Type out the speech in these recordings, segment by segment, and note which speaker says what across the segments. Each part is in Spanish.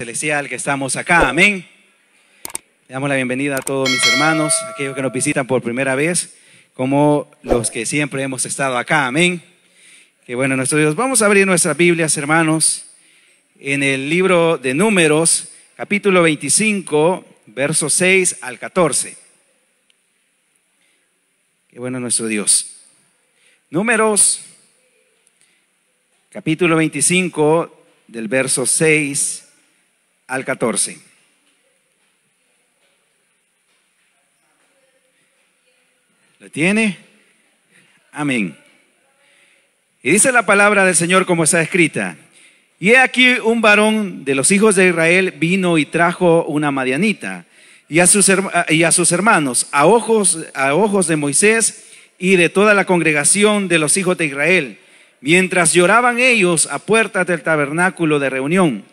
Speaker 1: Celestial que estamos acá, amén. Le damos la bienvenida a todos mis hermanos, aquellos que nos visitan por primera vez, como los que siempre hemos estado acá, amén. Que bueno, nuestro Dios. Vamos a abrir nuestras Biblias, hermanos, en el libro de Números, capítulo 25, versos 6 al 14. Que bueno, nuestro Dios. Números, capítulo 25, del verso 6 al 14. ¿Lo tiene? Amén. Y dice la palabra del Señor como está escrita. Y he aquí un varón de los hijos de Israel vino y trajo una madianita y a sus hermanos a ojos de Moisés y de toda la congregación de los hijos de Israel, mientras lloraban ellos a puertas del tabernáculo de reunión.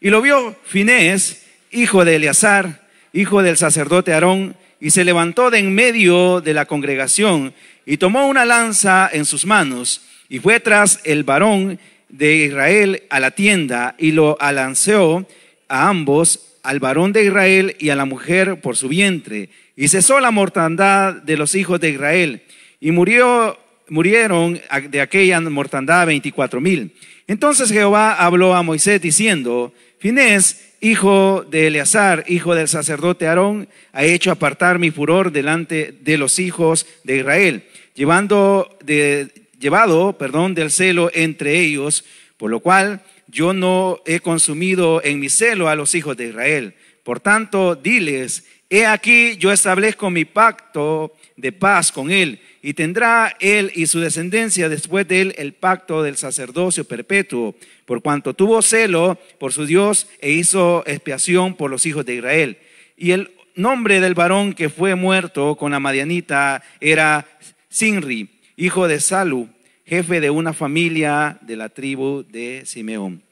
Speaker 1: Y lo vio Finés, hijo de Eleazar, hijo del sacerdote Aarón, y se levantó de en medio de la congregación y tomó una lanza en sus manos y fue tras el varón de Israel a la tienda y lo alanceó a ambos, al varón de Israel y a la mujer por su vientre. Y cesó la mortandad de los hijos de Israel y murieron de aquella mortandad 24,000. Entonces Jehová habló a Moisés diciendo: Finés, hijo de Eleazar, hijo del sacerdote Aarón, ha hecho apartar mi furor delante de los hijos de Israel, llevado del celo entre ellos, por lo cual yo no he consumido en mi celo a los hijos de Israel. Por tanto, diles: he aquí yo establezco mi pacto de paz con él, y tendrá él y su descendencia después de él el pacto del sacerdocio perpetuo, por cuanto tuvo celo por su Dios e hizo expiación por los hijos de Israel. Y el nombre del varón que fue muerto con la madianita era Sinri, hijo de Salu, jefe de una familia de la tribu de Simeón.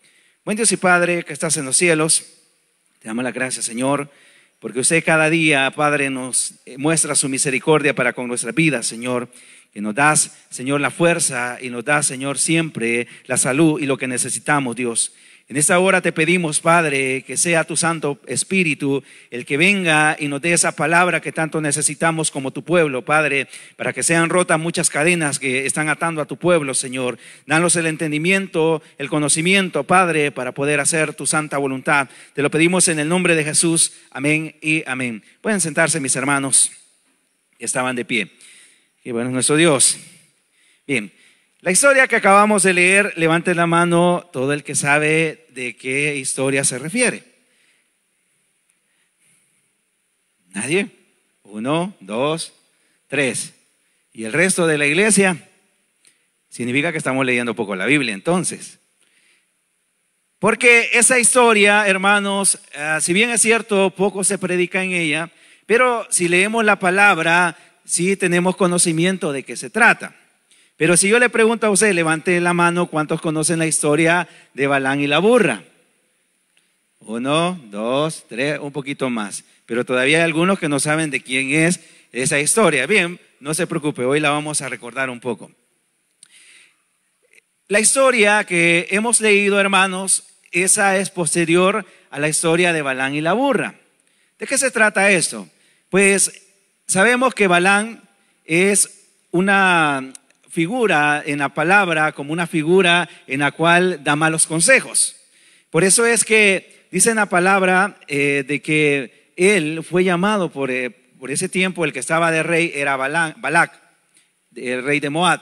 Speaker 1: Buen Dios y Padre que estás en los cielos, te damos las gracias, Señor, porque usted cada día, Padre, nos muestra su misericordia para con nuestras vidas, Señor, que nos das, Señor, la fuerza y nos das, Señor, siempre la salud y lo que necesitamos, Dios. En esta hora te pedimos, Padre, que sea tu Santo Espíritu el que venga y nos dé esa palabra que tanto necesitamos como tu pueblo, Padre, para que sean rotas muchas cadenas que están atando a tu pueblo, Señor. Danos el entendimiento, el conocimiento, Padre, para poder hacer tu santa voluntad. Te lo pedimos en el nombre de Jesús. Amén y amén. Pueden sentarse, mis hermanos, que estaban de pie. Y bueno, nuestro Dios. Bien. La historia que acabamos de leer, levante la mano todo el que sabe de qué historia se refiere. ¿Nadie? 1, 2, 3. ¿Y el resto de la iglesia? Significa que estamos leyendo poco la Biblia entonces. Porque esa historia, hermanos, si bien es cierto, poco se predica en ella, pero si leemos la palabra, sí tenemos conocimiento de qué se trata. Pero si yo le pregunto a usted, levante la mano, ¿cuántos conocen la historia de Balán y la burra? 1, 2, 3, un poquito más. Pero todavía hay algunos que no saben de quién es esa historia. Bien, no se preocupe, hoy la vamos a recordar un poco. La historia que hemos leído, hermanos, esa es posterior a la historia de Balán y la burra. ¿De qué se trata esto? Pues sabemos que Balán es una figura en la palabra, como una figura en la cual da malos consejos. Por eso es que dice en la palabra de que él fue llamado por ese tiempo, el que estaba de rey era Balac, el rey de Moab.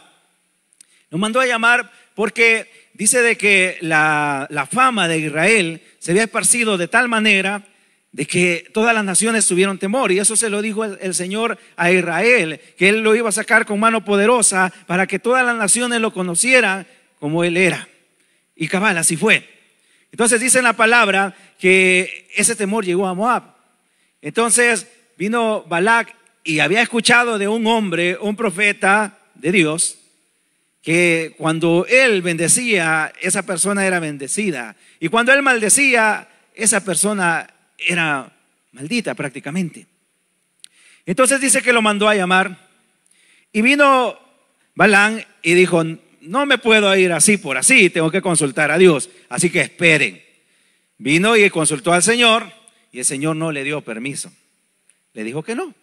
Speaker 1: Lo mandó a llamar porque dice de que la fama de Israel se había esparcido de tal manera de que todas las naciones tuvieron temor, y eso se lo dijo el Señor a Israel, que Él lo iba a sacar con mano poderosa para que todas las naciones lo conocieran como Él era. Y cabal, así fue. Entonces dice en la palabra que ese temor llegó a Moab. Entonces vino Balac y había escuchado de un hombre, un profeta de Dios, que cuando él bendecía, esa persona era bendecida, y cuando él maldecía, esa persona era maldita prácticamente. Entonces dice que lo mandó a llamar y vino Balán y dijo: no me puedo ir así por así, tengo que consultar a Dios, así que esperen. Vino y consultó al Señor y el Señor no le dio permiso. Le dijo que no.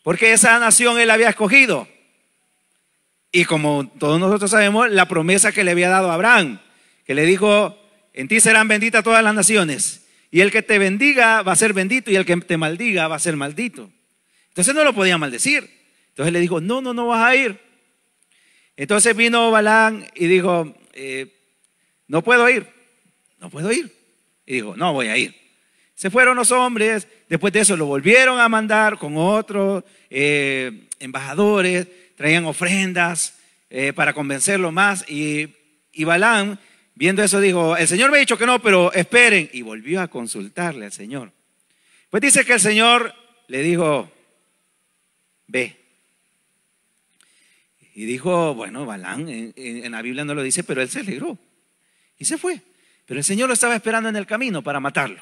Speaker 1: Porque esa nación él había escogido. Y como todos nosotros sabemos, la promesa que le había dado a Abraham, que le dijo, en ti serán benditas todas las naciones. Y el que te bendiga va a ser bendito y el que te maldiga va a ser maldito. Entonces no lo podía maldecir. Entonces le dijo, no, no vas a ir. Entonces vino Balaam y dijo, no puedo ir. Y dijo, no voy a ir. Se fueron los hombres, después de eso lo volvieron a mandar con otros embajadores, traían ofrendas para convencerlo más. Y Balaam, viendo eso, dijo, el Señor me ha dicho que no, pero esperen. Y volvió a consultarle al Señor. Pues dice que el Señor le dijo, ve. Y dijo, bueno, Balaam, en la Biblia no lo dice, pero él se alegró y se fue. Pero el Señor lo estaba esperando en el camino para matarlo.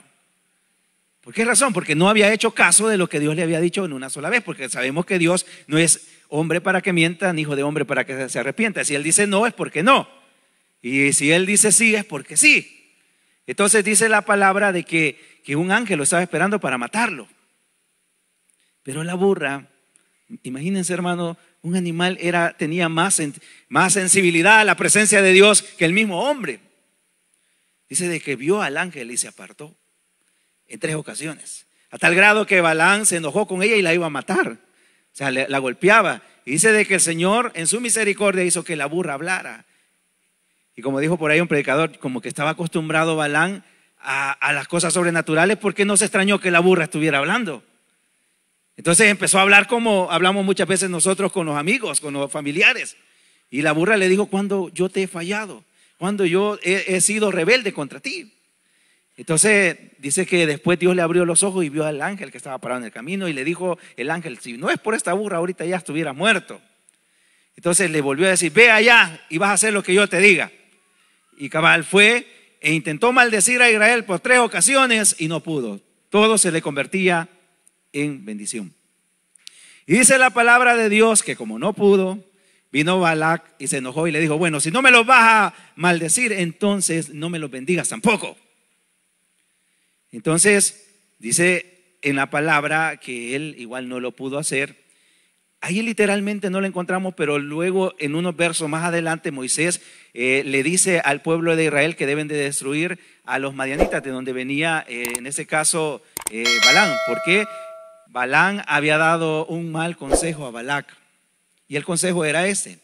Speaker 1: ¿Por qué razón? Porque no había hecho caso de lo que Dios le había dicho en una sola vez, porque sabemos que Dios no es hombre para que mienta, ni hijo de hombre para que se arrepienta. Si Él dice no, es porque no. Y si Él dice sí, es porque sí. Entonces dice la palabra de que un ángel lo estaba esperando para matarlo. Pero la burra, imagínense, hermano, un animal tenía más sensibilidad a la presencia de Dios que el mismo hombre. Dice de que vio al ángel y se apartó en 3 ocasiones. A tal grado que Balaam se enojó con ella y la iba a matar. O sea, la golpeaba. Y dice de que el Señor en su misericordia hizo que la burra hablara. Y como dijo por ahí un predicador, como que estaba acostumbrado Balaam a las cosas sobrenaturales, porque no se extrañó que la burra estuviera hablando. Entonces empezó a hablar como hablamos muchas veces nosotros con los amigos, con los familiares. Y la burra le dijo, cuando yo te he fallado, cuando yo he sido rebelde contra ti. Entonces dice que después Dios le abrió los ojos y vio al ángel que estaba parado en el camino y le dijo el ángel, si no es por esta burra ahorita ya estuviera muerto. Entonces le volvió a decir, ve allá y vas a hacer lo que yo te diga. Y cabal fue e intentó maldecir a Israel por 3 ocasiones y no pudo. Todo se le convertía en bendición. Y dice la palabra de Dios que como no pudo, vino Balac y se enojó y le dijo, bueno, si no me los vas a maldecir, entonces no me los bendigas tampoco. Entonces dice en la palabra que él igual no lo pudo hacer. Ahí literalmente no lo encontramos, pero luego en unos versos más adelante Moisés le dice al pueblo de Israel que deben de destruir a los madianitas, de donde venía en ese caso Balaam, porque Balaam había dado un mal consejo a Balac. Y el consejo era este,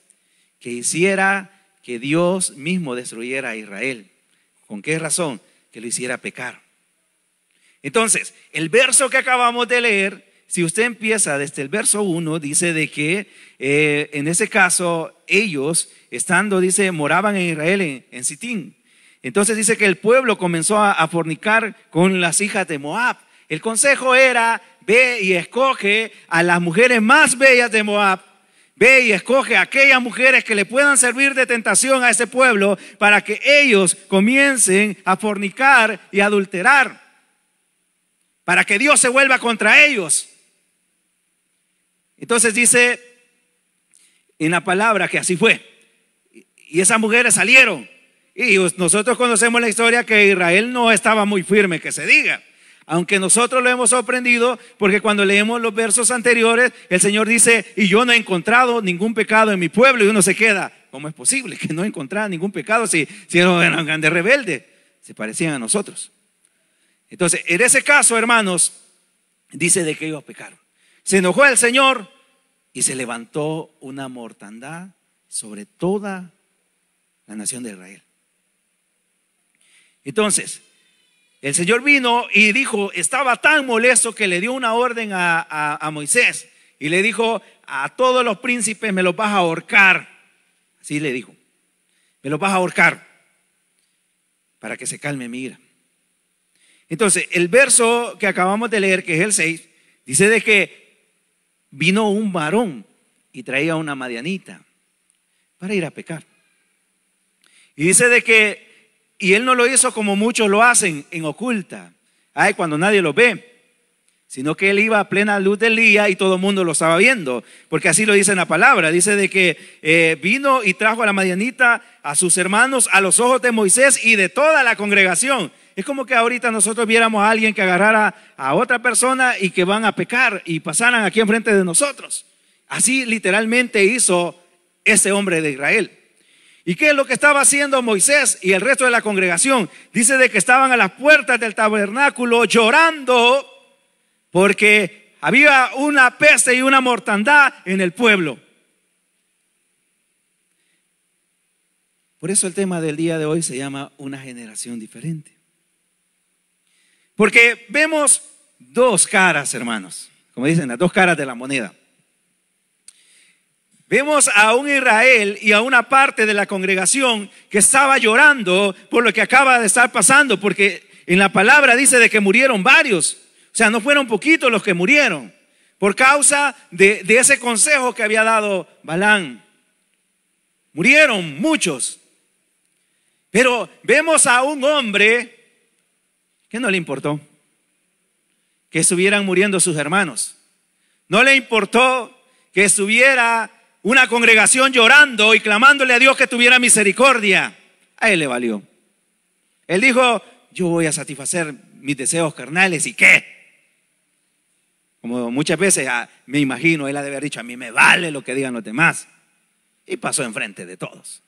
Speaker 1: que hiciera que Dios mismo destruyera a Israel. ¿Con qué razón? Que lo hiciera pecar. Entonces, el verso que acabamos de leer, si usted empieza desde el verso 1, dice de que en ese caso ellos, estando, dice, moraban en Israel en Sitín. Entonces dice que el pueblo comenzó a fornicar con las hijas de Moab. El consejo era, ve y escoge a las mujeres más bellas de Moab. Ve y escoge a aquellas mujeres que le puedan servir de tentación a ese pueblo para que ellos comiencen a fornicar y adulterar. Para que Dios se vuelva contra ellos. Entonces dice en la palabra que así fue. Y esas mujeres salieron. Y nosotros conocemos la historia que Israel no estaba muy firme, que se diga. Aunque nosotros lo hemos sorprendido, porque cuando leemos los versos anteriores, el Señor dice, y yo no he encontrado ningún pecado en mi pueblo, y uno se queda, ¿cómo es posible que no encontrara ningún pecado si eran grandes rebeldes? Se parecían a nosotros. Entonces, en ese caso, hermanos, dice de que ellos pecaron. Se enojó el Señor y se levantó una mortandad sobre toda la nación de Israel. Entonces, el Señor vino y dijo, estaba tan molesto que le dio una orden a Moisés y le dijo, a todos los príncipes me los vas a ahorcar. Así le dijo, me los vas a ahorcar para que se calme mi ira. Entonces, el verso que acabamos de leer, que es el 6, dice de que vino un varón y traía una madianita para ir a pecar. Y dice de que, y él no lo hizo como muchos lo hacen, en oculta, cuando nadie lo ve, sino que él iba a plena luz del día y todo el mundo lo estaba viendo, porque así lo dice en la palabra. Dice de que vino y trajo a la madianita a sus hermanos a los ojos de Moisés y de toda la congregación. Es como que ahorita nosotros viéramos a alguien que agarrara a otra persona y que van a pecar y pasaran aquí enfrente de nosotros. Así literalmente hizo ese hombre de Israel. ¿Y qué es lo que estaba haciendo Moisés y el resto de la congregación? Dice de que estaban a las puertas del tabernáculo llorando porque había una peste y una mortandad en el pueblo. Por eso el tema del día de hoy se llama una generación diferente. Porque vemos dos caras, hermanos, como dicen, las dos caras de la moneda. Vemos a un Israel y a una parte de la congregación que estaba llorando por lo que acaba de estar pasando, porque en la palabra dice de que murieron varios. O sea, no fueron poquitos los que murieron por causa de ese consejo que había dado Balán. Murieron muchos. Pero vemos a un hombre que no le importó que estuvieran muriendo sus hermanos. No le importó que estuviera una congregación llorando y clamándole a Dios que tuviera misericordia. A él le valió. Él dijo: yo voy a satisfacer mis deseos carnales. ¿Y qué? Como muchas veces me imagino, él ha de haber dicho: a mí me vale lo que digan los demás. Y pasó enfrente de todos.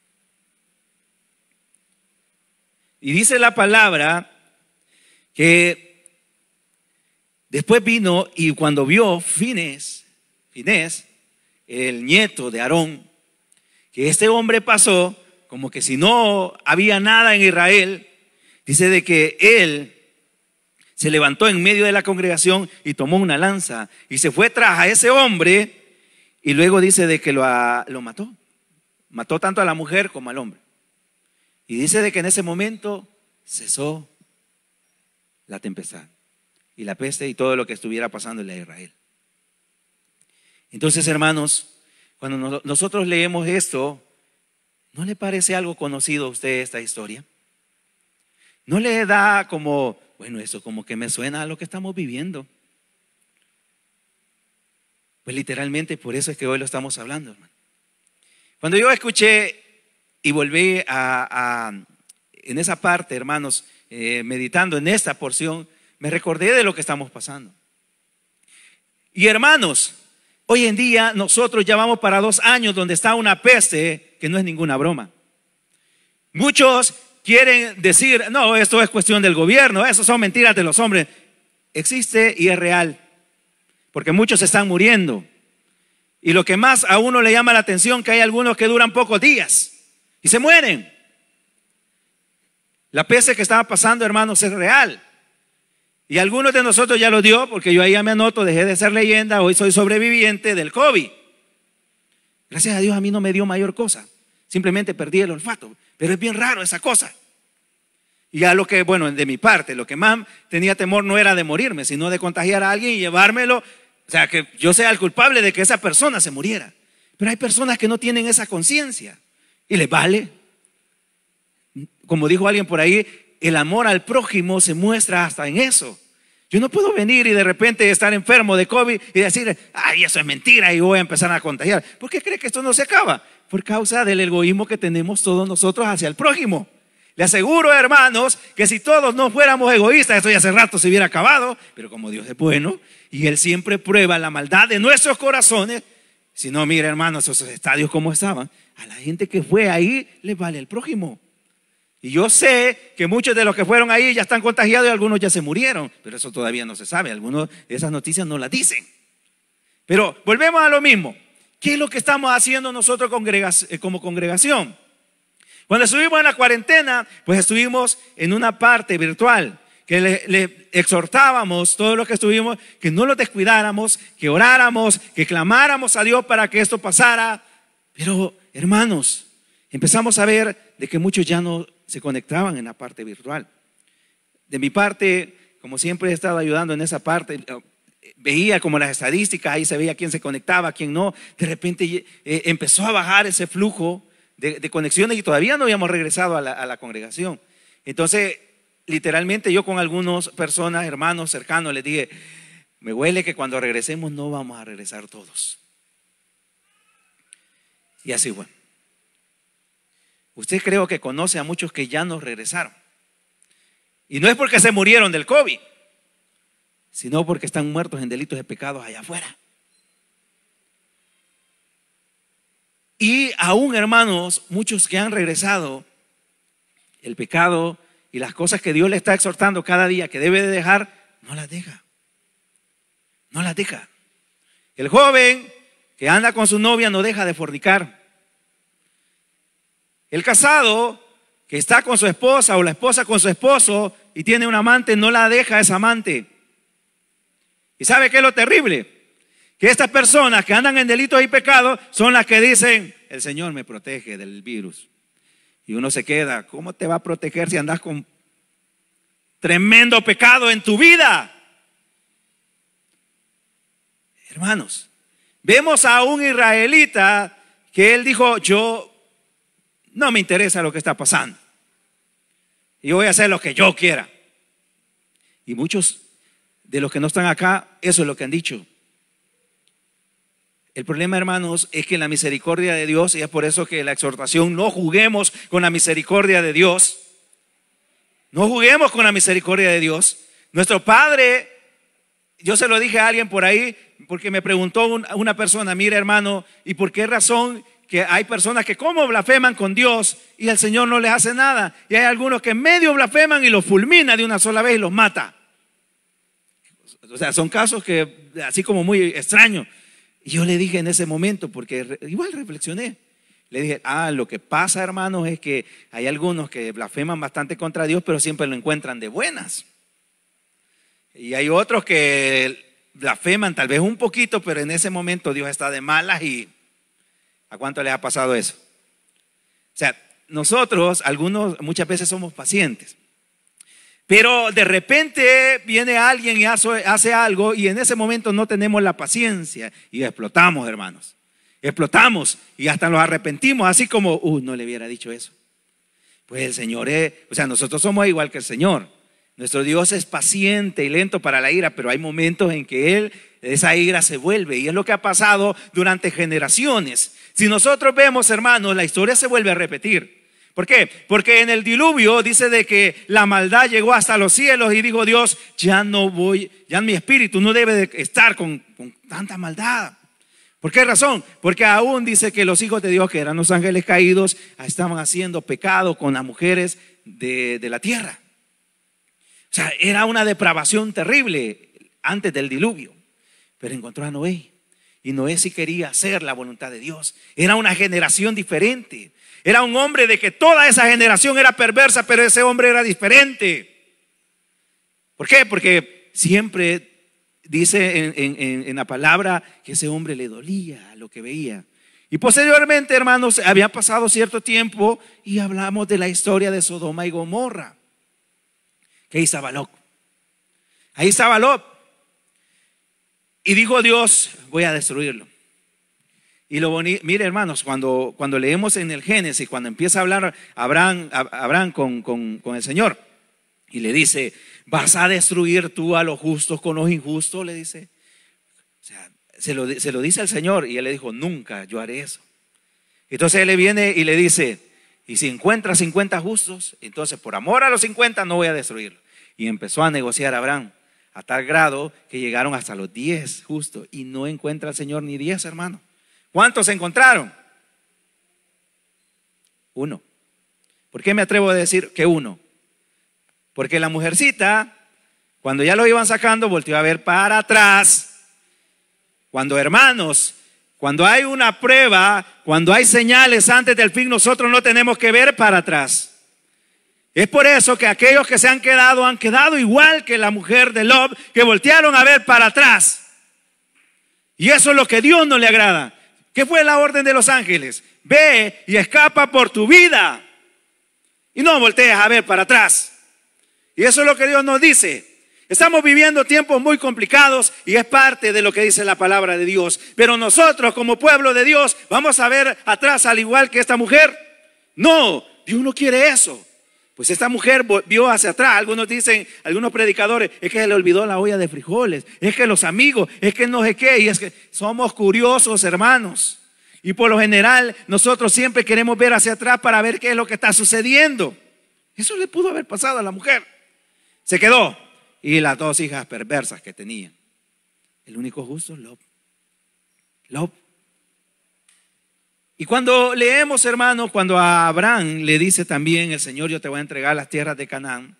Speaker 1: Y dice la palabra que después vino y cuando vio Finés, el nieto de Aarón, que este hombre pasó como que si no había nada en Israel, dice de que él se levantó en medio de la congregación y tomó una lanza y se fue tras a ese hombre y luego dice de que lo mató. Mató tanto a la mujer como al hombre. Y dice de que en ese momento cesó la tempestad y la peste y todo lo que estuviera pasando en Israel. Entonces, hermanos, cuando nosotros leemos esto, ¿no le parece algo conocido a usted esta historia? ¿No le da como, bueno, eso como que me suena a lo que estamos viviendo? Pues literalmente por eso es que hoy lo estamos hablando, hermano. Cuando yo escuché y volví en esa parte, hermanos, meditando en esta porción, me recordé de lo que estamos pasando. Y hermanos, hoy en día nosotros ya vamos para 2 años donde está una peste que no es ninguna broma. Muchos quieren decir: no, esto es cuestión del gobierno, eso son mentiras de los hombres. Existe y es real, porque muchos están muriendo. Y lo que más a uno le llama la atención, que hay algunos que duran pocos días y se mueren. La peste que estaba pasando, hermanos, es real. Y algunos de nosotros ya lo dio, porque yo ahí ya me anoto, dejé de ser leyenda, hoy soy sobreviviente del COVID. Gracias a Dios a mí no me dio mayor cosa, simplemente perdí el olfato, pero es bien raro esa cosa. Y ya lo que, bueno, de mi parte, lo que más tenía temor no era de morirme, sino de contagiar a alguien y llevármelo, o sea, que yo sea el culpable de que esa persona se muriera. Pero hay personas que no tienen esa conciencia y les vale. Como dijo alguien por ahí, el amor al prójimo se muestra hasta en eso. Yo no puedo venir y de repente estar enfermo de COVID y decir: ay, eso es mentira y voy a empezar a contagiar. ¿Por qué cree que esto no se acaba? Por causa del egoísmo que tenemos todos nosotros hacia el prójimo. Le aseguro, hermanos, que si todos no fuéramos egoístas, esto ya hace rato se hubiera acabado. Pero como Dios es bueno y Él siempre prueba la maldad de nuestros corazones, si no, mire, hermanos, esos estadios como estaban, a la gente que fue ahí les vale el prójimo. Y yo sé que muchos de los que fueron ahí ya están contagiados y algunos ya se murieron, pero eso todavía no se sabe. Algunos de esas noticias no las dicen. Pero volvemos a lo mismo. ¿Qué es lo que estamos haciendo nosotros como congregación? Cuando estuvimos en la cuarentena, pues estuvimos en una parte virtual que le exhortábamos todos los que estuvimos que no los descuidáramos, que oráramos, que clamáramos a Dios para que esto pasara. Pero, hermanos, empezamos a ver de que muchos ya no se conectaban en la parte virtual. De mi parte, como siempre he estado ayudando en esa parte, veía como las estadísticas, ahí se veía quién se conectaba, quién no. De repente empezó a bajar ese flujo de conexiones y todavía no habíamos regresado a la congregación. Entonces, literalmente yo con algunas personas, hermanos cercanos, les dije: Me huele que cuando regresemos no vamos a regresar todos. Y así fue. Usted creo que conoce a muchos que ya no regresaron. Y no es porque se murieron del COVID, sino porque están muertos en delitos de pecados allá afuera. Y aún, hermanos, muchos que han regresado, el pecado y las cosas que Dios le está exhortando cada día que debe de dejar, no las deja. No las deja. El joven que anda con su novia no deja de fornicar. El casado que está con su esposa o la esposa con su esposo y tiene un amante, no la deja esa amante. ¿Y sabe qué es lo terrible? Que estas personas que andan en delitos y pecados son las que dicen, el Señor me protege del virus. Y uno se queda, ¿cómo te va a proteger si andas con tremendo pecado en tu vida? Hermanos, vemos a un israelita que él dijo, yo no me interesa lo que está pasando. Yo voy a hacer lo que yo quiera. Y muchos de los que no están acá, eso es lo que han dicho. El problema, hermanos, es que la misericordia de Dios, y es por eso que la exhortación, no juguemos con la misericordia de Dios. No juguemos con la misericordia de Dios. Nuestro Padre, yo se lo dije a alguien por ahí, porque me preguntó una persona, mira hermano, ¿y por qué razón que hay personas que como blasfeman con Dios y el Señor no les hace nada? Y hay algunos que medio blasfeman y los fulmina de una sola vez y los mata. O sea, son casos que así como muy extraños. Y yo le dije en ese momento, porque igual reflexioné, le dije, lo que pasa, hermanos, es que hay algunos que blasfeman bastante contra Dios, pero siempre lo encuentran de buenas. Y hay otros que blasfeman tal vez un poquito, pero en ese momento Dios está de malas. ¿Y a cuánto les ha pasado eso? O sea, nosotros, algunos, muchas veces somos pacientes. Pero de repente viene alguien y hace algo y en ese momento no tenemos la paciencia y explotamos, hermanos. Explotamos y hasta nos arrepentimos, así como, no le hubiera dicho eso. Pues el Señor nosotros somos igual que el Señor. Nuestro Dios es paciente y lento para la ira, pero hay momentos en que esa ira se vuelve y es lo que ha pasado durante generaciones. Si nosotros vemos, hermanos, la historia se vuelve a repetir. ¿Por qué? Porque en el diluvio dice de que la maldad llegó hasta los cielos y dijo Dios, ya mi espíritu no debe de estar con tanta maldad. ¿Por qué razón? Porque aún dice que los hijos de Dios, que eran los ángeles caídos, estaban haciendo pecado con las mujeres de la tierra. O sea, era una depravación terrible antes del diluvio. Pero encontró a Noé y Noé sí quería hacer la voluntad de Dios. Era una generación diferente. Era un hombre de que toda esa generación era perversa, pero ese hombre era diferente. ¿Por qué? Porque siempre dice en la palabra que ese hombre le dolía lo que veía. Y posteriormente, hermanos, había pasado cierto tiempo y hablamos de la historia de Sodoma y Gomorra. Que ahí estaba Lot. Ahí estaba Lot. Y dijo Dios, voy a destruirlo. Y mire, hermanos, cuando leemos en el Génesis, cuando empieza a hablar Abraham con el Señor y le dice, ¿vas a destruir tú a los justos con los injustos? Le dice. O sea, se lo dice al Señor y él le dijo, nunca yo haré eso. Entonces él le viene y le dice, y si encuentra 50 justos, entonces por amor a los 50 no voy a destruirlo. Y empezó a negociar Abraham a tal grado que llegaron hasta los 10 justos y no encuentra al Señor ni 10, hermano. ¿Cuántos se encontraron? 1. ¿Por qué me atrevo a decir que 1? Porque la mujercita, cuando ya lo iban sacando, volteó a ver para atrás. Cuando, hermanos, cuando hay una prueba, cuando hay señales antes del fin, nosotros no tenemos que ver para atrás. Es por eso que aquellos que se han quedado igual que la mujer de Lot, que voltearon a ver para atrás. Y eso es lo que a Dios no le agrada. ¿Qué fue la orden de los ángeles? Ve y escapa por tu vida. Y no voltees a ver para atrás. Y eso es lo que Dios nos dice. Estamos viviendo tiempos muy complicados y es parte de lo que dice la palabra de Dios. Pero nosotros como pueblo de Dios vamos a ver atrás al igual que esta mujer. No, Dios no quiere eso. Pues esta mujer vio hacia atrás. Algunos dicen, algunos predicadores, es que se le olvidó la olla de frijoles, es que los amigos, es que no sé qué. Y es que somos curiosos, hermanos. Y por lo general nosotros siempre queremos ver hacia atrás para ver qué es lo que está sucediendo. Eso le pudo haber pasado a la mujer. Se quedó. Y las dos hijas perversas que tenía. El único justo, Lot. Lot. Y cuando leemos, hermanos, cuando a Abraham le dice también el Señor, yo te voy a entregar las tierras de Canaán,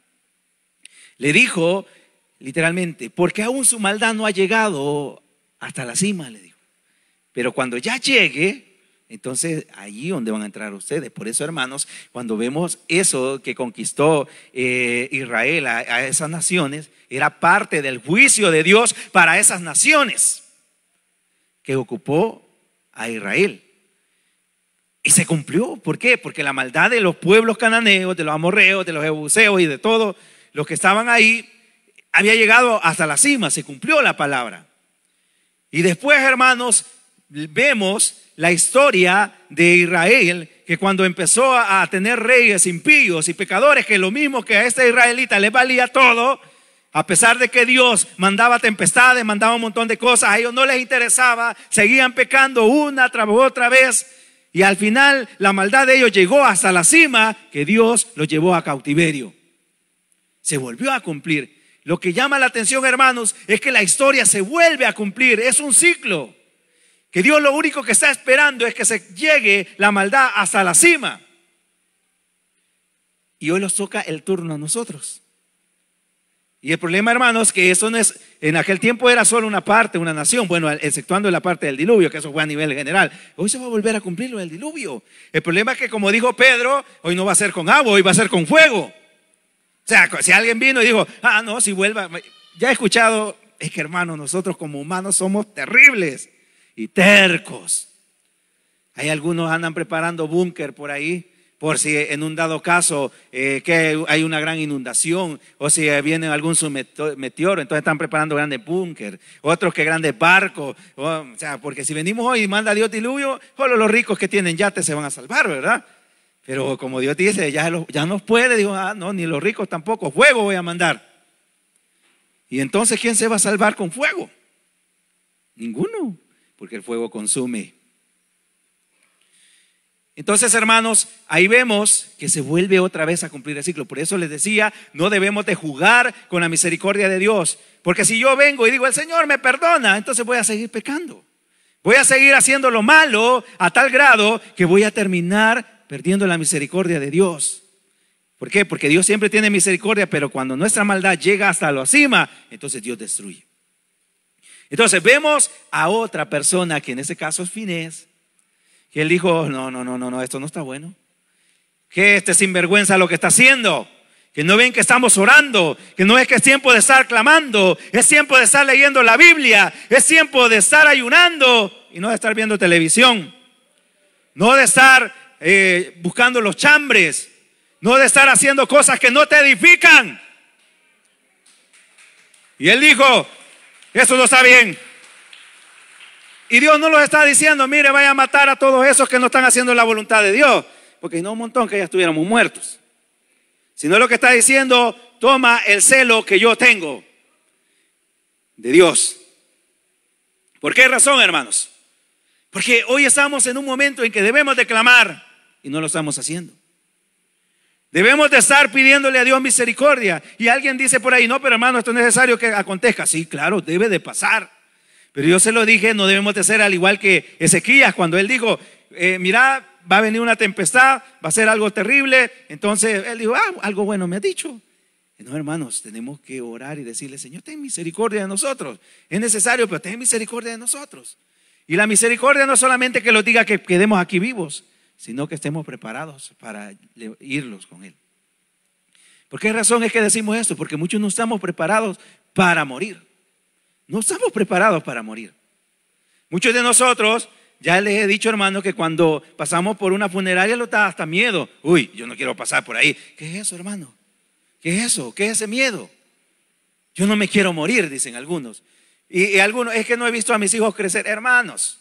Speaker 1: le dijo literalmente, porque aún su maldad no ha llegado hasta la cima, le dijo. Pero cuando ya llegue, entonces allí donde van a entrar ustedes. Por eso, hermanos, cuando vemos eso que conquistó Israel a esas naciones, era parte del juicio de Dios para esas naciones que ocupó a Israel. Y se cumplió. ¿Por qué? Porque la maldad de los pueblos cananeos, de los amorreos, de los jebuseos y de todos los que estaban ahí había llegado hasta la cima. Se cumplió la palabra. Y después, hermanos, vemos la historia de Israel, que cuando empezó a tener reyes impíos y pecadores, que lo mismo que a este israelita le valía todo, a pesar de que Dios mandaba tempestades, mandaba un montón de cosas, a ellos no les interesaba, seguían pecando una tras otra vez, y al final la maldad de ellos llegó hasta la cima, que Dios los llevó a cautiverio. Se volvió a cumplir. Lo que llama la atención, hermanos, es que la historia se vuelve a cumplir, es un ciclo. Que Dios lo único que está esperando es que se llegue la maldad hasta la cima. Y hoy nos toca el turno a nosotros. Y el problema, hermanos, que eso no es, en aquel tiempo era solo una parte, una nación, bueno, exceptuando la parte del diluvio, que eso fue a nivel general. Hoy se va a volver a cumplir lo del diluvio. El problema es que, como dijo Pedro, hoy no va a ser con agua, hoy va a ser con fuego. O sea, si alguien vino y dijo, no, si vuelva, ya he escuchado, es que, hermanos, nosotros como humanos somos terribles y tercos. Hay algunos andan preparando búnker por ahí, por si en un dado caso que hay una gran inundación, o si viene algún meteoro, entonces están preparando grandes búnker, otros que grandes barcos. O sea, porque si venimos hoy y manda Dios diluvio, solo los ricos que tienen yates se van a salvar, ¿verdad? Pero como Dios dice, ya no puede, dijo, no, ni los ricos tampoco, fuego voy a mandar. Y entonces, ¿quién se va a salvar con fuego? Ninguno, porque el fuego consume. Entonces, hermanos, ahí vemos que se vuelve otra vez a cumplir el ciclo. Por eso les decía, no debemos de jugar con la misericordia de Dios. Porque si yo vengo y digo, el Señor me perdona, entonces voy a seguir pecando. Voy a seguir haciendo lo malo a tal grado que voy a terminar perdiendo la misericordia de Dios. ¿Por qué? Porque Dios siempre tiene misericordia, pero cuando nuestra maldad llega hasta la cima, entonces Dios destruye. Entonces vemos a otra persona, que en este caso es Finés, que él dijo, no, esto no está bueno. Que este sinvergüenza lo que está haciendo, que no ven que estamos orando, que no es que es tiempo de estar clamando, es tiempo de estar leyendo la Biblia, es tiempo de estar ayunando y no de estar viendo televisión, no de estar buscando los chambres, no de estar haciendo cosas que no te edifican. Y él dijo, eso no está bien. Y Dios no los está diciendo, mire, vaya a matar a todos esos que no están haciendo la voluntad de Dios, porque no un montón que ya estuviéramos muertos. Sino lo que está diciendo, toma el celo que yo tengo de Dios. ¿Por qué razón, hermanos? Porque hoy estamos en un momento en que debemos de clamar y no lo estamos haciendo. Debemos de estar pidiéndole a Dios misericordia. Y alguien dice por ahí, no, pero hermano, esto es necesario que acontezca. Sí, claro, debe de pasar. Pero yo se lo dije, no debemos de ser al igual que Ezequías, cuando él dijo, mira, va a venir una tempestad, va a ser algo terrible. Entonces él dijo, algo bueno me ha dicho. No, hermanos, tenemos que orar y decirle, Señor, ten misericordia de nosotros. Es necesario, pero ten misericordia de nosotros. Y la misericordia no es solamente que los diga que quedemos aquí vivos, sino que estemos preparados para irlos con Él. ¿Por qué razón es que decimos esto? Porque muchos no estamos preparados para morir. No estamos preparados para morir. Muchos de nosotros, ya les he dicho, hermano, que cuando pasamos por una funeraria nos da hasta miedo. Uy, yo no quiero pasar por ahí. ¿Qué es eso, hermano? ¿Qué es eso? ¿Qué es ese miedo? Yo no me quiero morir, dicen algunos. Y algunos, es que no he visto a mis hijos crecer. Hermanos,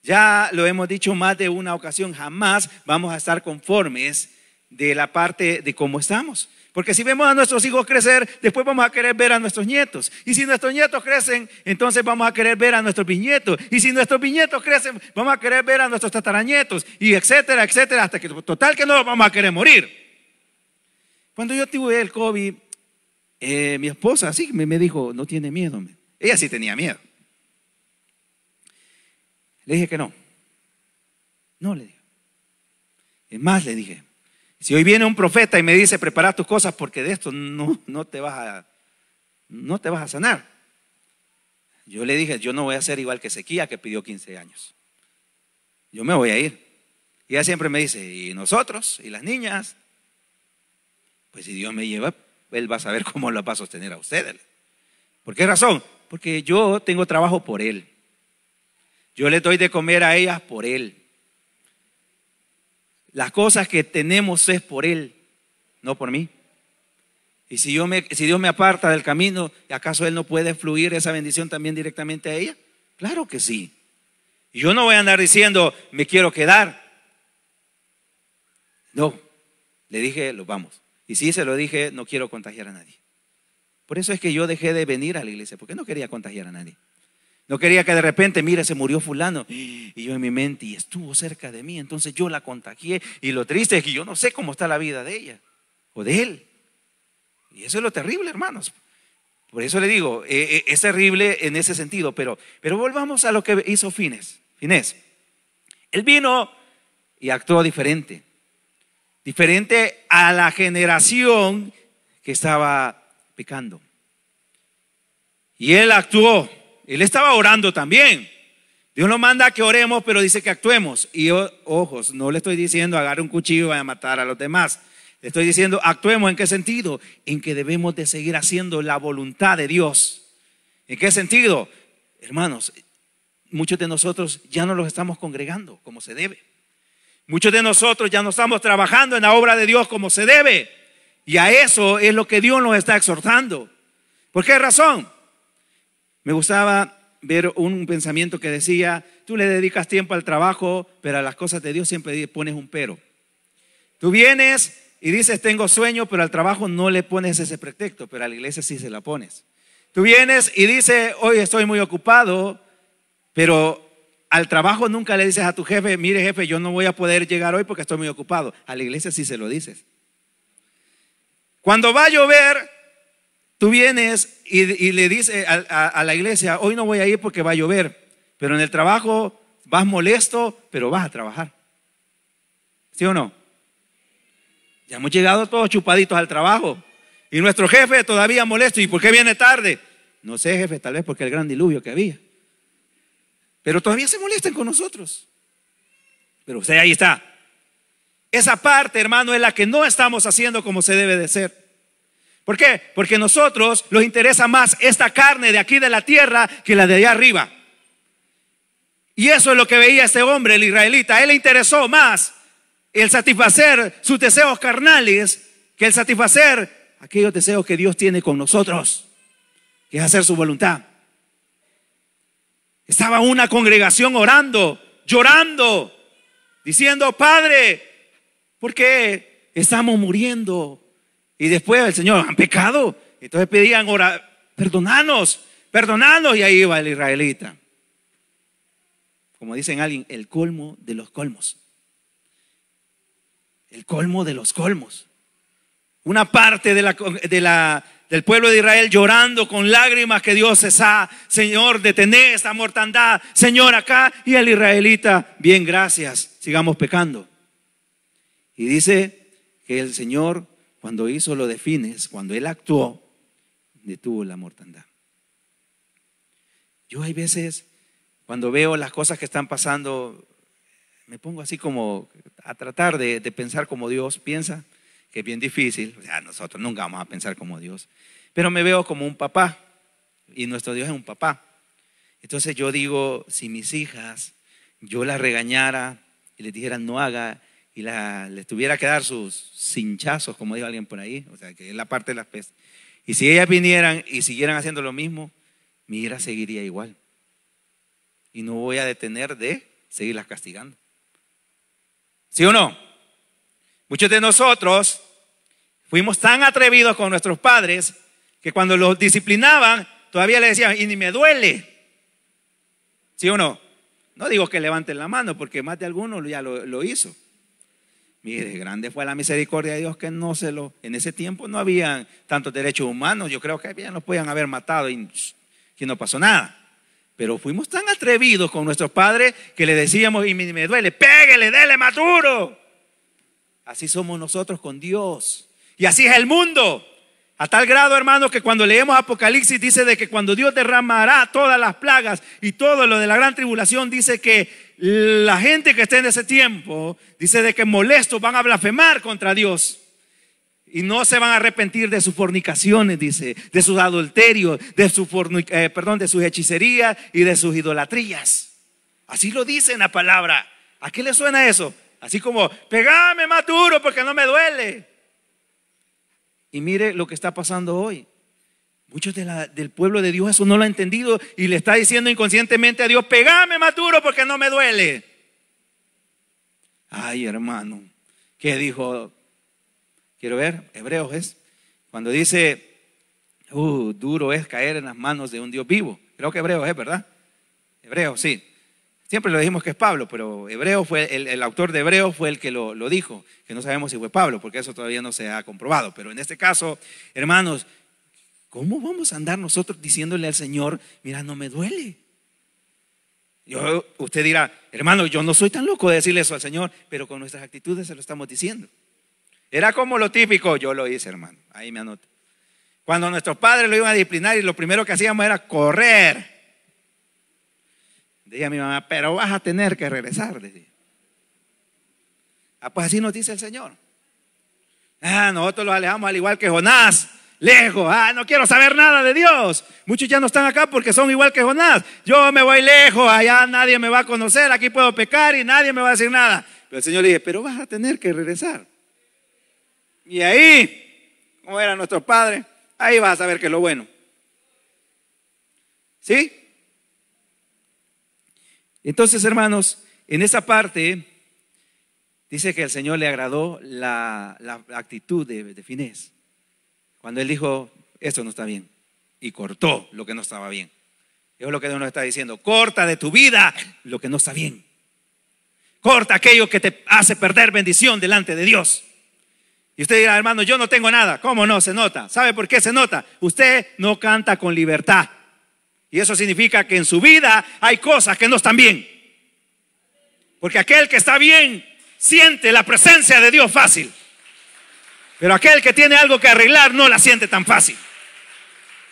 Speaker 1: ya lo hemos dicho más de una ocasión, jamás vamos a estar conformes de la parte de cómo estamos. Porque si vemos a nuestros hijos crecer, después vamos a querer ver a nuestros nietos. Y si nuestros nietos crecen, entonces vamos a querer ver a nuestros bisnietos. Y si nuestros bisnietos crecen, vamos a querer ver a nuestros tataranietos. Y etcétera, etcétera, hasta que total que no vamos a querer morir. Cuando yo tuve el COVID, mi esposa sí me dijo, no tiene miedo. Ella sí tenía miedo. Le dije que no. No, le dije. Es más, le dije, si hoy viene un profeta y me dice, prepara tus cosas porque de esto no te vas a sanar. Yo le dije, yo no voy a ser igual que Ezequiel, que pidió 15 años. Yo me voy a ir. Y ella siempre me dice, ¿y nosotros? ¿Y las niñas? Pues si Dios me lleva, Él va a saber cómo las va a sostener a ustedes. ¿Por qué razón? Porque yo tengo trabajo por Él. Yo les doy de comer a ellas por Él. Las cosas que tenemos es por Él, no por mí. Y si Dios me aparta del camino, ¿acaso Él no puede fluir esa bendición también directamente a ella? Claro que sí. Y yo no voy a andar diciendo, me quiero quedar. No, le dije, los vamos. Y sí, se lo dije, no quiero contagiar a nadie. Por eso es que yo dejé de venir a la iglesia, porque no quería contagiar a nadie. No quería que de repente, mire, se murió fulano. Y yo en mi mente, y estuvo cerca de mí, entonces yo la contagié. Y lo triste es que yo no sé cómo está la vida de ella o de él. Y eso es lo terrible, hermanos. Por eso le digo, es terrible en ese sentido. Pero volvamos a lo que hizo Finés. Él vino y actuó diferente. Diferente a la generación que estaba pecando. Y él actuó. Él estaba orando también. Dios nos manda a que oremos, pero dice que actuemos. Y ojos, no le estoy diciendo agarre un cuchillo y vaya a matar a los demás. Le estoy diciendo actuemos. ¿En qué sentido? En que debemos de seguir haciendo la voluntad de Dios. ¿En qué sentido? Hermanos, muchos de nosotros ya no los estamos congregando como se debe. Muchos de nosotros ya no estamos trabajando en la obra de Dios como se debe. Y a eso es lo que Dios nos está exhortando. ¿Por qué razón? Me gustaba ver un pensamiento que decía, tú le dedicas tiempo al trabajo, pero a las cosas de Dios siempre pones un pero. Tú vienes y dices, tengo sueño, pero al trabajo no le pones ese pretexto, pero a la iglesia sí se la pones. Tú vienes y dices, hoy estoy muy ocupado, pero al trabajo nunca le dices a tu jefe, mire jefe, yo no voy a poder llegar hoy porque estoy muy ocupado. A la iglesia sí se lo dices. Cuando va a llover, tú vienes y le dices a la iglesia, hoy no voy a ir porque va a llover, pero en el trabajo vas molesto, pero vas a trabajar. ¿Sí o no? Ya hemos llegado todos chupaditos al trabajo y nuestro jefe todavía molesto. ¿Y por qué viene tarde? No sé, jefe, tal vez porque el gran diluvio que había. Pero todavía se molestan con nosotros. Pero usted ahí está. Esa parte, hermano, es la que no estamos haciendo como se debe de ser. ¿Por qué? Porque a nosotros nos interesa más esta carne de aquí de la tierra que la de allá arriba. Y eso es lo que veía este hombre, el israelita. A él le interesó más el satisfacer sus deseos carnales que el satisfacer aquellos deseos que Dios tiene con nosotros, que es hacer su voluntad. Estaba una congregación orando, llorando, diciendo, Padre, ¿por qué estamos muriendo? Y después el Señor, han pecado. Entonces pedían, perdónanos, y ahí iba el israelita. Como dicen alguien, el colmo de los colmos. El colmo de los colmos. Una parte del pueblo de Israel llorando con lágrimas que Dios Señor, detené esta mortandad, Señor, acá. Y el israelita, bien, gracias, sigamos pecando. Y dice que el Señor, cuando hizo lo de Finés, cuando él actuó, detuvo la mortandad. Yo hay veces, cuando veo las cosas que están pasando, me pongo así como a tratar de pensar como Dios piensa, que es bien difícil. O sea, nosotros nunca vamos a pensar como Dios, pero me veo como un papá, y nuestro Dios es un papá. Entonces yo digo, si mis hijas, yo las regañara y les dijera no haga, y les tuviera que dar sus cinchazos, como dijo alguien por ahí, o sea, que es la parte de las pestes. Y si ellas vinieran y siguieran haciendo lo mismo, mi ira seguiría igual. Y no voy a detener de seguirlas castigando. ¿Sí o no? Muchos de nosotros fuimos tan atrevidos con nuestros padres que cuando los disciplinaban todavía le decían, y ni me duele. ¿Sí o no? No digo que levanten la mano porque más de alguno ya lo hizo. Mire, grande fue la misericordia de Dios que en ese tiempo no había tantos derechos humanos. Yo creo que bien nos podían haber matado y no pasó nada. Pero fuimos tan atrevidos con nuestros padres que le decíamos, y me duele, pégale, dele más duro. Así somos nosotros con Dios. Y así es el mundo. A tal grado, hermanos, que cuando leemos Apocalipsis dice de que cuando Dios derramará todas las plagas y todo lo de la gran tribulación, dice que la gente que esté en ese tiempo, dice de que molestos van a blasfemar contra Dios. Y no se van a arrepentir de sus fornicaciones, dice, de sus adulterios, de sus hechicerías y de sus idolatrías. Así lo dice en la palabra. ¿A qué le suena eso? Así como, pegame más duro porque no me duele. Y mire lo que está pasando hoy. Muchos del pueblo de Dios eso no lo han entendido y le está diciendo inconscientemente a Dios, pegame más duro porque no me duele. Ay, hermano, ¿qué dijo? Quiero ver, Hebreos es. Cuando dice, duro es caer en las manos de un Dios vivo. Creo que Hebreos es, ¿verdad? Hebreos, sí. Siempre lo dijimos que es Pablo, pero Hebreo fue el autor de Hebreos fue el que lo dijo, que no sabemos si fue Pablo, porque eso todavía no se ha comprobado. Pero en este caso, hermanos, ¿cómo vamos a andar nosotros diciéndole al Señor, mira, no me duele? Usted dirá, hermano, yo no soy tan loco de decirle eso al Señor, pero con nuestras actitudes se lo estamos diciendo. Era como lo típico, yo lo hice, hermano, ahí me anota. Cuando nuestros padres lo iban a disciplinar y lo primero que hacíamos era correr. Decía mi mamá, pero vas a tener que regresar, decía. Pues así nos dice el Señor. Nosotros los alejamos al igual que Jonás, lejos. No quiero saber nada de Dios. Muchos ya no están acá porque son igual que Jonás. Yo me voy lejos, allá nadie me va a conocer, aquí puedo pecar y nadie me va a decir nada. Pero el Señor le dice, pero vas a tener que regresar. Y ahí, como era nuestro padre, ahí vas a saber que es lo bueno. ¿Sí? Entonces, hermanos, en esa parte dice que el Señor le agradó la actitud de Finés. Cuando él dijo, esto no está bien, y cortó lo que no estaba bien. Eso es lo que Dios nos está diciendo, corta de tu vida lo que no está bien. Corta aquello que te hace perder bendición delante de Dios. Y usted dirá, hermano, yo no tengo nada. ¿Cómo no? Se nota. ¿Sabe por qué se nota? Usted no canta con libertad. Y eso significa que en su vida hay cosas que no están bien. Porque aquel que está bien siente la presencia de Dios fácil. Pero aquel que tiene algo que arreglar no la siente tan fácil.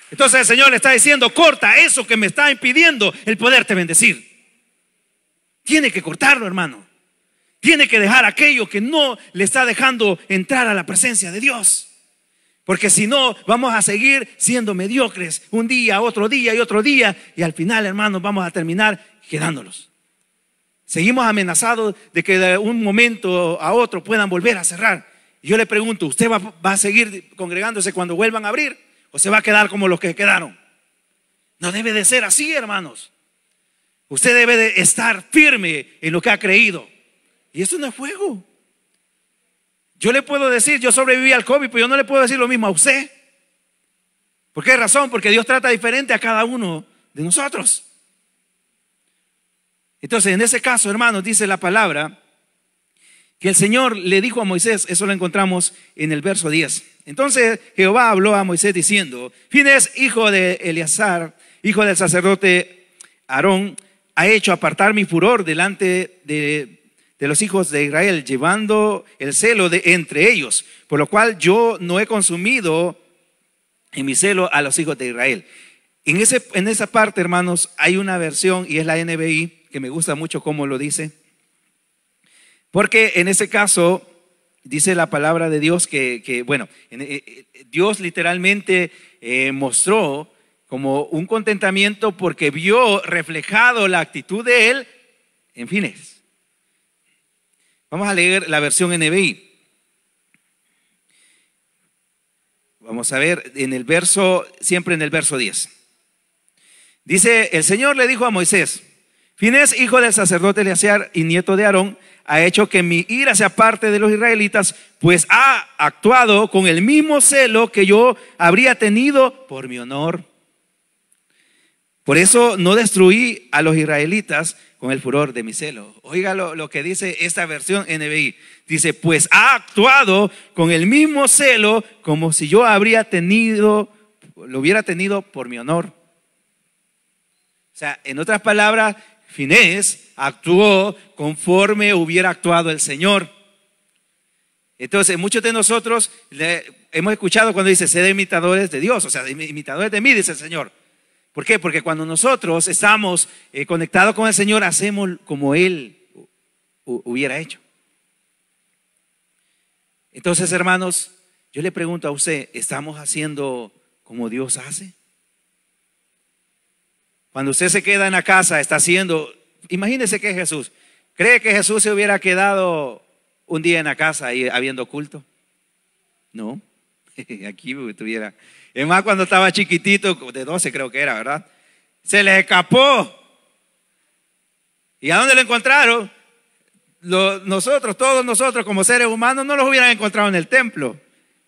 Speaker 1: Entonces el Señor le está diciendo, corta eso que me está impidiendo el poderte bendecir. Tiene que cortarlo, hermano. Tiene que dejar aquello que no le está dejando entrar a la presencia de Dios. Porque si no, vamos a seguir siendo mediocres un día, otro día y otro día. Y al final, hermanos, vamos a terminar quedándolos. Seguimos amenazados de que de un momento a otro puedan volver a cerrar. Y yo le pregunto, ¿usted va a seguir congregándose cuando vuelvan a abrir? ¿O se va a quedar como los que quedaron? No debe de ser así, hermanos. Usted debe de estar firme en lo que ha creído. Y esto no es juego. Yo le puedo decir, yo sobreviví al COVID, pero yo no le puedo decir lo mismo a usted. ¿Por qué razón? Porque Dios trata diferente a cada uno de nosotros. Entonces, en ese caso, hermanos, dice la palabra que el Señor le dijo a Moisés, eso lo encontramos en el verso 10. Entonces Jehová habló a Moisés diciendo, Finés, hijo de Eleazar, hijo del sacerdote Aarón, ha hecho apartar mi furor delante de los hijos de Israel, llevando el celo de entre ellos, por lo cual yo no he consumido en mi celo a los hijos de Israel. En esa parte, hermanos, hay una versión, y es la NBI, que me gusta mucho cómo lo dice, porque en ese caso dice la palabra de Dios que Dios literalmente mostró como un contentamiento porque vio reflejado la actitud de él en Finés. Vamos a leer la versión NBI. Vamos a ver siempre en el verso 10. Dice, el Señor le dijo a Moisés, Finés, hijo del sacerdote Eleazar y nieto de Aarón, ha hecho que mi ira se aparte de los israelitas, pues ha actuado con el mismo celo que yo habría tenido por mi honor. Por eso no destruí a los israelitas con el furor de mi celo. Oiga lo que dice esta versión NBI. Dice, pues ha actuado con el mismo celo como si yo lo hubiera tenido por mi honor. O sea, en otras palabras, Finés actuó conforme hubiera actuado el Señor. Entonces, muchos de nosotros hemos escuchado cuando dice, sed imitadores de Dios, o sea, imitadores de mí, dice el Señor. ¿Por qué? Porque cuando nosotros estamos conectados con el Señor, hacemos como Él hubiera hecho. Entonces, hermanos, yo le pregunto a usted, ¿estamos haciendo como Dios hace? Cuando usted se queda en la casa, está haciendo, imagínese que es Jesús. ¿Cree que Jesús se hubiera quedado un día en la casa y habiendo culto? No, aquí estuviera. Es más, cuando estaba chiquitito, de 12 creo que era, ¿verdad? Se le escapó. ¿Y a dónde lo encontraron? Todos nosotros como seres humanos no los hubieran encontrado en el templo.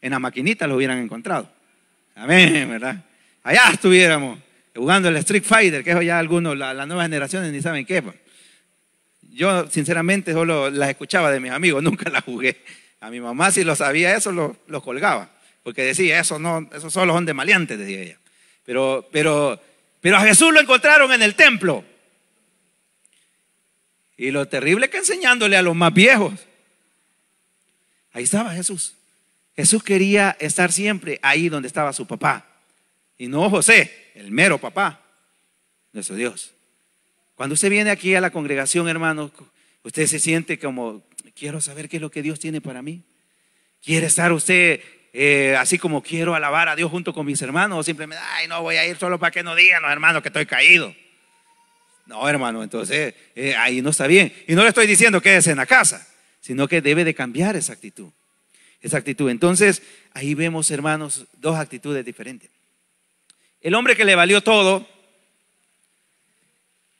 Speaker 1: En la maquinita los hubieran encontrado. Amén, ¿verdad? Allá estuviéramos jugando el Street Fighter, que eso ya algunos, las nuevas generaciones ni saben qué. Yo sinceramente solo las escuchaba de mis amigos, nunca las jugué. A mi mamá si lo sabía eso, lo colgaba. Porque decía, eso solo son de maleantes, decía ella. Pero a Jesús lo encontraron en el templo. Y lo terrible es que enseñándole a los más viejos. Ahí estaba Jesús. Jesús quería estar siempre ahí donde estaba su papá. Y no José, el mero papá, nuestro Dios. Cuando usted viene aquí a la congregación, hermanos, usted se siente como, quiero saber qué es lo que Dios tiene para mí. ¿Quiere estar usted así como quiero alabar a Dios junto con mis hermanos? O simplemente, ay, no voy a ir solo para que no digan los hermanos que estoy caído. No, hermano, entonces ahí no está bien. Y no le estoy diciendo quédese en la casa, sino que debe de cambiar esa actitud. Entonces, ahí vemos, hermanos, dos actitudes diferentes. El hombre que le valió todo,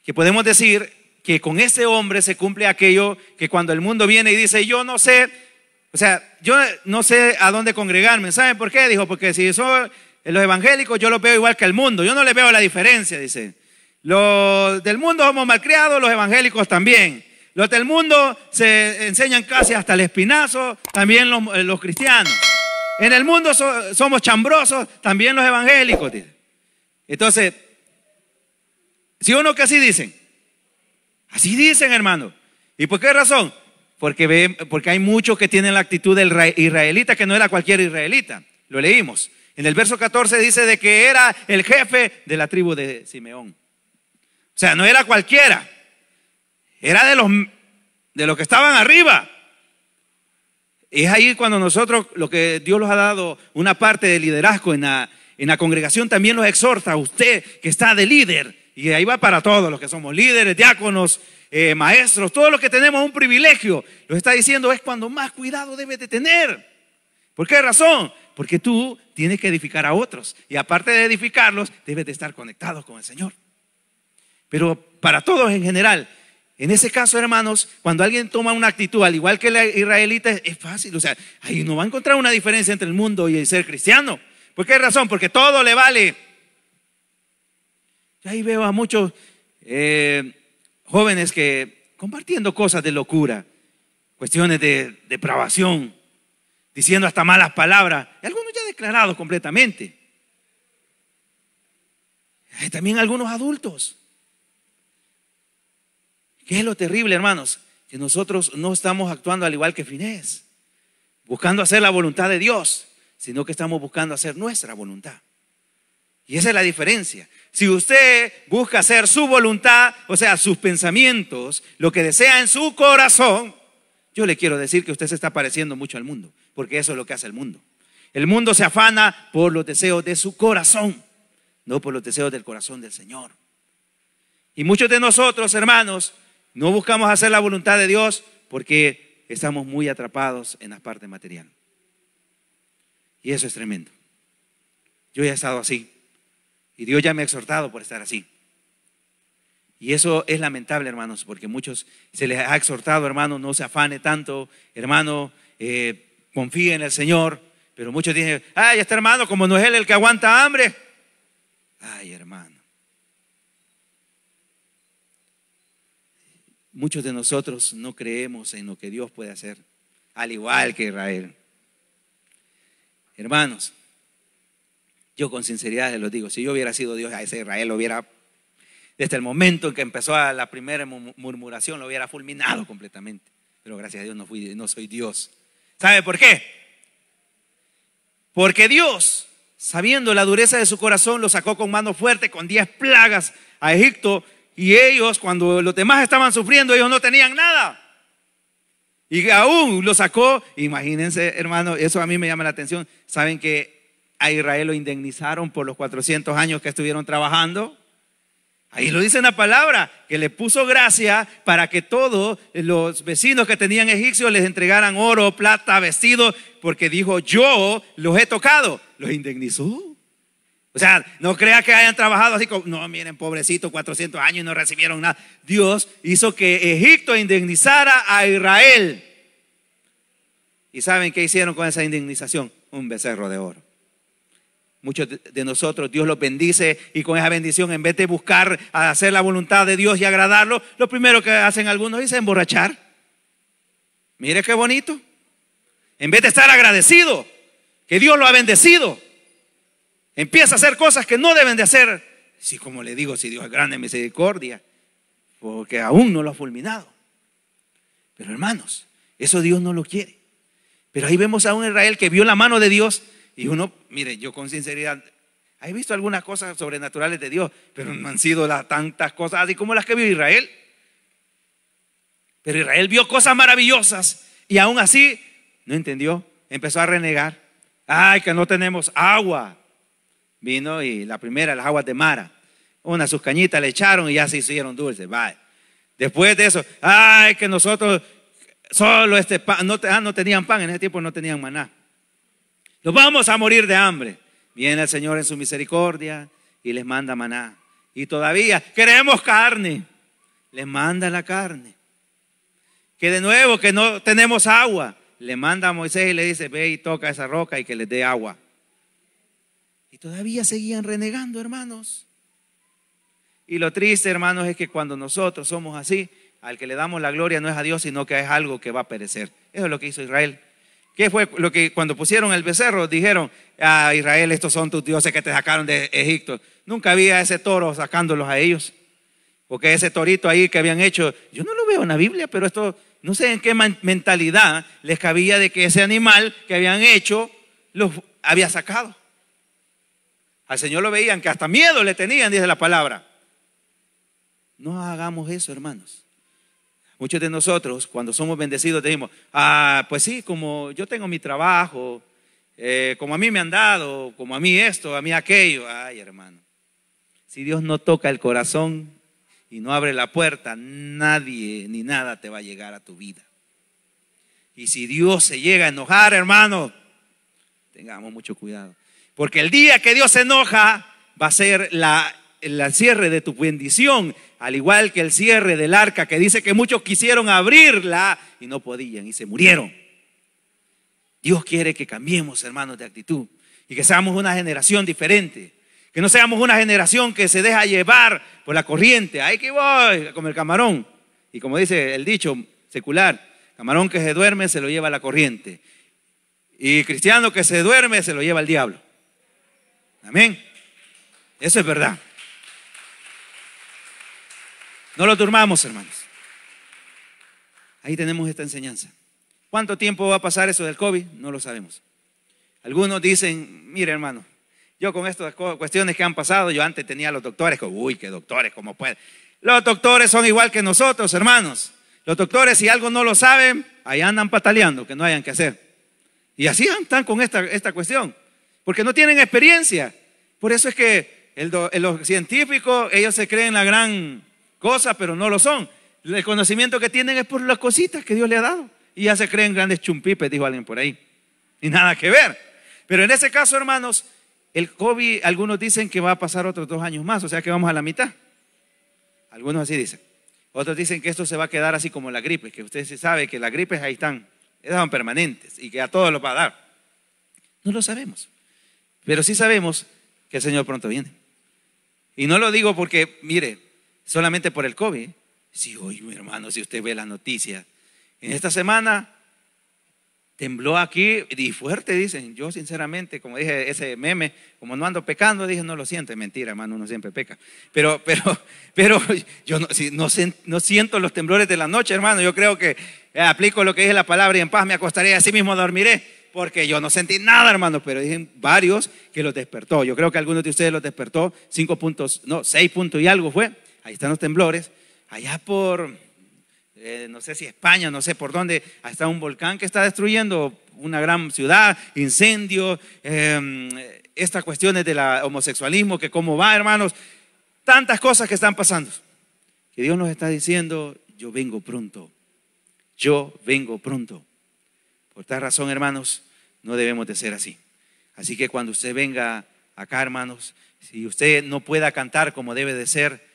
Speaker 1: que podemos decir que con ese hombre se cumple aquello que cuando el mundo viene y dice, yo no sé a dónde congregarme. ¿Saben por qué? Dijo, porque si son los evangélicos yo los veo igual que el mundo, yo no les veo la diferencia, dice. Los del mundo somos malcriados, los evangélicos también. Los del mundo se enseñan casi hasta el espinazo, también los cristianos. En el mundo somos chambrosos, también los evangélicos, dice. Entonces, ¿sí o no que así dicen? Así dicen, hermano. ¿Y por qué razón? Porque hay muchos que tienen la actitud del israelita, que no era cualquier israelita. Lo leímos. En el verso 14 dice de que era el jefe de la tribu de Simeón. O sea, no era cualquiera. Era de los que estaban arriba. Es ahí cuando nosotros, lo que Dios nos ha dado, una parte de liderazgo en la congregación, también los exhorta a usted que está de líder. Y ahí va para todos los que somos líderes, diáconos, maestros, todos los que tenemos un privilegio. Lo está diciendo es cuando más cuidado debes de tener. ¿Por qué razón? Porque tú tienes que edificar a otros. Y aparte de edificarlos, debes de estar conectados con el Señor. Pero para todos en general, en ese caso, hermanos, cuando alguien toma una actitud al igual que la israelita, es fácil. O sea, ahí no va a encontrar una diferencia entre el mundo y el ser cristiano. ¿Por qué razón? Porque todo le vale. Yo ahí veo a muchos jóvenes que compartiendo cosas de locura, cuestiones de depravación, diciendo hasta malas palabras, y algunos ya declarados completamente. Hay también algunos adultos. ¿Qué es lo terrible, hermanos? Que nosotros no estamos actuando al igual que Finés, buscando hacer la voluntad de Dios, sino que estamos buscando hacer nuestra voluntad. Y esa es la diferencia. Si usted busca hacer su voluntad, o sea, sus pensamientos, lo que desea en su corazón, yo le quiero decir que usted se está pareciendo mucho al mundo, porque eso es lo que hace el mundo. El mundo se afana por los deseos de su corazón, no por los deseos del corazón del Señor. Y muchos de nosotros, hermanos, no buscamos hacer la voluntad de Dios porque estamos muy atrapados en la parte material. Y eso es tremendo. Yo ya he estado así. Y Dios ya me ha exhortado por estar así. Y eso es lamentable, hermanos, porque muchos se les ha exhortado, hermano, no se afane tanto, hermano, confíe en el Señor. Pero muchos dicen, ay, este hermano, como no es él el que aguanta hambre. Ay, hermano. Muchos de nosotros no creemos en lo que Dios puede hacer, al igual que Israel. Hermanos, yo con sinceridad les lo digo, si yo hubiera sido Dios, a ese Israel lo hubiera, desde el momento en que empezó la primera murmuración, lo hubiera fulminado completamente. Pero gracias a Dios no soy Dios. ¿Sabe por qué? Porque Dios, sabiendo la dureza de su corazón, lo sacó con mano fuerte, con 10 plagas a Egipto. Y ellos, cuando los demás estaban sufriendo, ellos no tenían nada. Y aún lo sacó. Imagínense, hermano, eso a mí me llama la atención. ¿Saben que a Israel lo indemnizaron por los 400 años que estuvieron trabajando? Ahí lo dice en la palabra, que le puso gracia para que todos los vecinos que tenían egipcios les entregaran oro, plata, vestidos, porque dijo, yo los he tocado. Los indemnizó. O sea, no crea que hayan trabajado así como, no, miren, pobrecito, 400 años y no recibieron nada. Dios hizo que Egipto indemnizara a Israel. ¿Y saben qué hicieron con esa indemnización? Un becerro de oro. Muchos de nosotros, Dios los bendice y con esa bendición, en vez de buscar hacer la voluntad de Dios y agradarlo, lo primero que hacen algunos es emborrachar. Mire qué bonito. En vez de estar agradecido que Dios lo ha bendecido, empieza a hacer cosas que no deben de hacer. Sí, como le digo, si Dios es grande en misericordia, porque aún no lo ha fulminado. Pero hermanos, eso Dios no lo quiere. Pero ahí vemos a un Israel que vio la mano de Dios. Y uno, mire, yo con sinceridad, he visto algunas cosas sobrenaturales de Dios, pero no han sido tantas cosas así como las que vio Israel. Pero Israel vio cosas maravillosas y aún así no entendió, empezó a renegar. Ay, que no tenemos agua. Vino y la primera, las aguas de Mara, una sus cañitas le echaron y ya se hicieron dulces. Vaya. Después de eso, ay, que nosotros solo pan, no tenían pan, en ese tiempo no tenían maná. Nos vamos a morir de hambre. Viene el Señor en su misericordia y les manda maná. Y todavía queremos carne. Les manda la carne. Que de nuevo que no tenemos agua. Le manda a Moisés y le dice, ve y toca esa roca y que les dé agua. Y todavía seguían renegando, hermanos. Y lo triste, hermanos, es que cuando nosotros somos así, al que le damos la gloria no es a Dios, sino que es algo que va a perecer. Eso es lo que hizo Israel. ¿Qué fue lo que cuando pusieron el becerro dijeron, ah, Israel, estos son tus dioses que te sacaron de Egipto? Nunca había ese toro sacándolos a ellos. Porque ese torito ahí que habían hecho, yo no lo veo en la Biblia, pero esto, no sé en qué mentalidad les cabía de que ese animal que habían hecho los había sacado. Al Señor lo veían que hasta miedo le tenían, dice la palabra. No hagamos eso, hermanos. Muchos de nosotros, cuando somos bendecidos, decimos, ah, pues sí, como yo tengo mi trabajo, como a mí me han dado, como a mí esto, a mí aquello. Ay, hermano, si Dios no toca el corazón y no abre la puerta, nadie ni nada te va a llegar a tu vida. Y si Dios se llega a enojar, hermano, tengamos mucho cuidado. Porque el día que Dios se enoja, va a ser el cierre de tu bendición, al igual que el cierre del arca, que dice que muchos quisieron abrirla y no podían y se murieron. Dios quiere que cambiemos, hermanos, de actitud y que seamos una generación diferente, que no seamos una generación que se deja llevar por la corriente. Ahí que voy, como el camarón. Y como dice el dicho secular, camarón que se duerme se lo lleva la corriente, y cristiano que se duerme se lo lleva el diablo. Amén. Eso es verdad. No lo durmamos, hermanos. Ahí tenemos esta enseñanza. ¿Cuánto tiempo va a pasar eso del COVID? No lo sabemos. Algunos dicen, mire, hermano, yo con estas cuestiones que han pasado, yo antes tenía a los doctores, uy, qué doctores, ¿cómo pueden? Los doctores son igual que nosotros, hermanos. Los doctores, si algo no lo saben, ahí andan pataleando, que no hayan que hacer. Y así están con esta cuestión, porque no tienen experiencia. Por eso es que los científicos, ellos se creen la gran cosa, pero no lo son. El conocimiento que tienen es por las cositas que Dios le ha dado. Y ya se creen grandes chumpipes, dijo alguien por ahí. Y nada que ver. Pero en ese caso, hermanos, el COVID, algunos dicen que va a pasar otros 2 años más, o sea que vamos a la mitad. Algunos así dicen. Otros dicen que esto se va a quedar así como la gripe, que usted se sabe que las gripes ahí están, esas son permanentes y que a todos los va a dar. No lo sabemos, pero sí sabemos que el Señor pronto viene. Y no lo digo porque, mire, solamente por el COVID. Sí, oye, mi hermano, si usted ve las noticias, en esta semana tembló aquí y fuerte, dicen. Yo sinceramente, como dije, ese meme, como no ando pecando, dije, no lo siento, es mentira, hermano, uno siempre peca. Pero yo no siento los temblores de la noche, hermano. Yo creo que aplico lo que dice la palabra y en paz me acostaré y así mismo dormiré, porque yo no sentí nada, hermano, pero dije varios que los despertó. Yo creo que algunos de ustedes los despertó, 5 puntos, no, 6 puntos y algo fue. Ahí están los temblores, allá por... no sé si España, no sé por dónde, está un volcán que está destruyendo una gran ciudad, incendios, estas cuestiones del homosexualismo, que cómo va, hermanos, tantas cosas que están pasando. Que Dios nos está diciendo, yo vengo pronto, yo vengo pronto. Por tal razón, hermanos, no debemos de ser así. Así que cuando usted venga acá, hermanos, si usted no pueda cantar como debe de ser,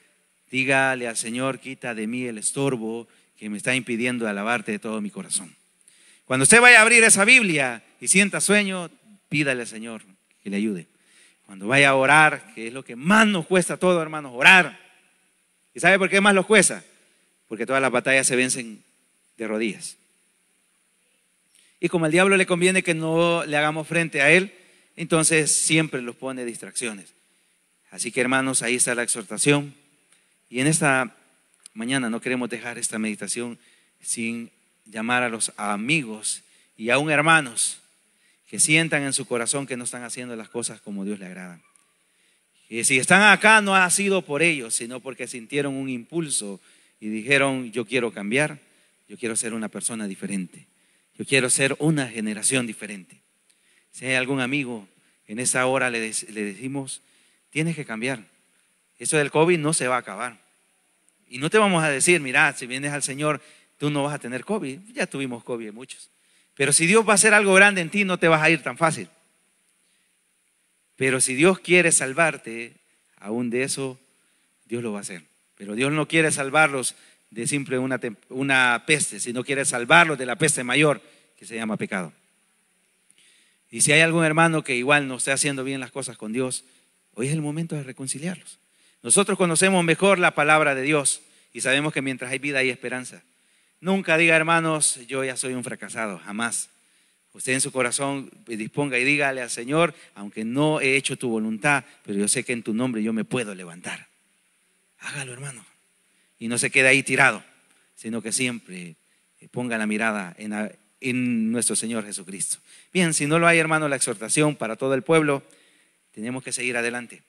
Speaker 1: dígale al Señor, quita de mí el estorbo que me está impidiendo alabarte de todo mi corazón. Cuando usted vaya a abrir esa Biblia y sienta sueño, pídale al Señor que le ayude. Cuando vaya a orar, que es lo que más nos cuesta a todos, hermanos, orar. ¿Y sabe por qué más nos cuesta? Porque todas las batallas se vencen de rodillas. Y como al diablo le conviene que no le hagamos frente a él, entonces siempre los pone distracciones. Así que, hermanos, ahí está la exhortación. Y en esta mañana no queremos dejar esta meditación sin llamar a los amigos y aún hermanos que sientan en su corazón que no están haciendo las cosas como Dios le agrada. Y si están acá no ha sido por ellos, sino porque sintieron un impulso y dijeron, yo quiero cambiar, yo quiero ser una persona diferente, yo quiero ser una generación diferente. Si hay algún amigo, en esa hora le decimos, tienes que cambiar. Eso del COVID no se va a acabar. Y no te vamos a decir, mira, si vienes al Señor, tú no vas a tener COVID. Ya tuvimos COVID muchos. Pero si Dios va a hacer algo grande en ti, no te vas a ir tan fácil. Pero si Dios quiere salvarte, aún de eso, Dios lo va a hacer. Pero Dios no quiere salvarlos de simple una peste, sino quiere salvarlos de la peste mayor que se llama pecado. Y si hay algún hermano que igual no esté haciendo bien las cosas con Dios, hoy es el momento de reconciliarlos. Nosotros conocemos mejor la palabra de Dios y sabemos que mientras hay vida hay esperanza. Nunca diga, hermanos, yo ya soy un fracasado, jamás. Usted en su corazón disponga y dígale al Señor, aunque no he hecho tu voluntad, pero yo sé que en tu nombre yo me puedo levantar. Hágalo, hermano. Y no se quede ahí tirado, sino que siempre ponga la mirada en nuestro Señor Jesucristo. Bien, si no lo hay, hermano, la exhortación para todo el pueblo, tenemos que seguir adelante.